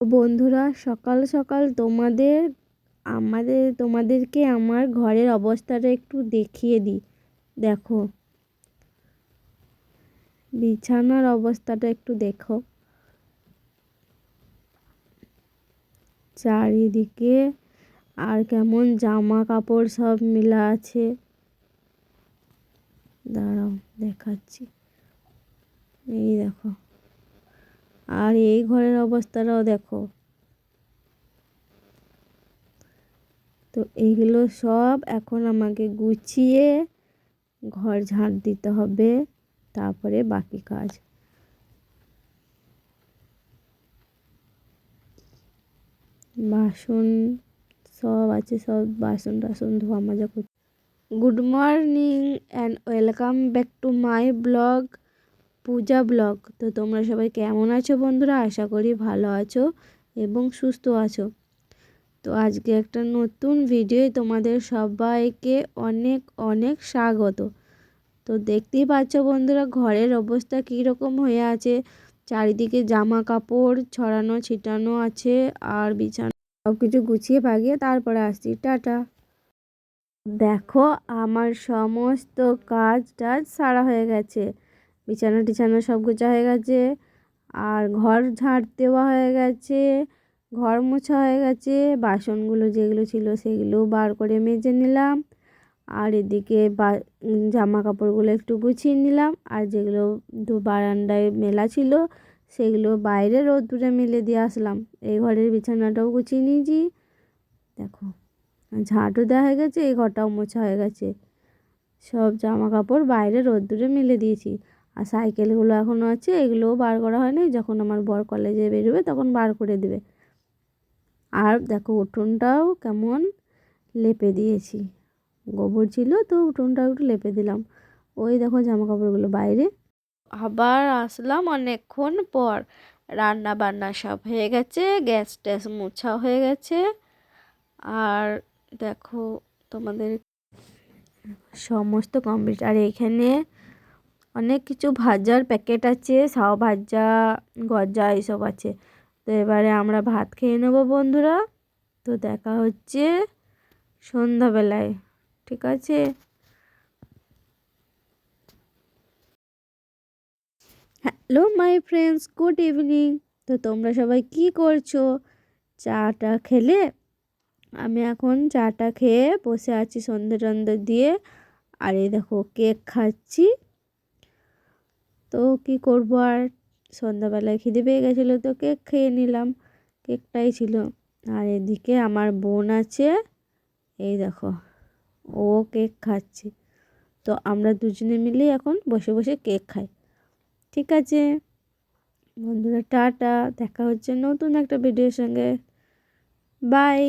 তো বন্ধুরা, সকাল সকাল তোমাদেরকে আমার ঘরের অবস্থাটা একটু দেখিয়ে দিই। দেখো, বিছানার অবস্থাটা একটু দেখো। চারিদিকে আর কেমন জামা কাপড় সব মেলা আছে। দাঁড়াও, দেখাচ্ছি। এই দেখো, আর এই ঘরের অবস্থাটাও দেখো। তো এইগুলো সব এখন আমাকে গুছিয়ে ঘর ঝাড় দিতে হবে, তারপরে বাকি কাজ। বাসন সব আছে, সব বাসন টাসন ধোয়া মাজা করতে। Good morning and welcome back to my blog, Puja blog. তো তোমরা সবাই কেমন আছো বন্ধুরা? আশা করি ভালো আছো এবং সুস্থ আছো। তো আজকে একটা নতুন ভিডিও তোমাদের সবাইকে অনেক অনেক স্বাগত। তো দেখতেই পাচ্ছ বন্ধুরা, ঘরের অবস্থা কীরকম হয়ে আছে। চারিদিকে জামা কাপড় ছড়ানো ছিটানো আছে, আর বিছানা সব কিছু গুছিয়ে পাকিয়ে তারপরে আসছি। টাটা। দেখো, আমার সমস্ত কাজ টাজ সারা হয়ে গেছে। বিছানা টিছানা সব গোছা হয়ে গেছে, আর ঘর ঝাড় দেওয়া হয়ে গেছে, ঘর মোছা হয়ে গেছে। বাসনগুলো যেগুলো ছিল সেগুলো বার করে মেজে নিলাম, আর এদিকে জামা কাপড়গুলো একটু গুছিয়ে নিলাম, আর যেগুলো বারান্দায় মেলা ছিল সেগুলো বাইরে রোদ্দুরে মেলে দিয়ে আসলাম। এই ঘরের বিছানাটাও গুছিয়ে নিয়েছি। দেখো, ঝাঁটও দেওয়া হয়ে গেছে, এই ঘরটাও মোছা হয়ে গেছে। সব জামা কাপড় বাইরে রোদ্দুরে মেলে দিয়েছি। আর সাইকেলগুলো এখনও আছে, এগুলোও বার করা হয়নি। যখন আমার বর কলেজে বেরোবে তখন বার করে দেবে। আর দেখো, উঠোনটাও কেমন লেপে দিয়েছি। গোবর ছিল তো উঠোনটাও একটু লেপে দিলাম। ওই দেখো জামা কাপড়গুলো বাইরে। আবার আসলাম অনেকক্ষণ পর। রান্না বান্না সব হয়ে গেছে, গ্যাস ট্যাস মোছা হয়ে গেছে। আর দেখো, তোমাদের সমস্ত কমপ্লিট। আর এখানে অনেক কিছু ভাজার প্যাকেট আছে, সাও ভাজা, গজা এসব আছে। তো এবারে আমরা ভাত খেয়ে নেবো বন্ধুরা। তো দেখা হচ্ছে সন্ধ্যাবেলায়, ঠিক আছে? Hello my friends, good evening. তো তোমরা সবাই কি করছো? চাটা খেলে? আমি এখন চাটা খেয়ে বসে আছি সন্ধে টন্ধে দিয়ে। আর এই দেখো, কেক খাচ্ছি। তো কি করবো আর, সন্ধ্যাবেলায় খিদে পেয়ে গেছিলো তো কেক খেয়ে নিলাম। কেকটাই ছিল। আর এদিকে আমার বোন আছে, এই দেখো, ও কেক খাচ্ছে। তো আমরা দুজনে মিলে এখন বসে বসে কেক খাই। ঠিক আছে বন্ধুরা, টাটা। দেখা হচ্ছে নতুন একটা ভিডিওর সঙ্গে। বাই।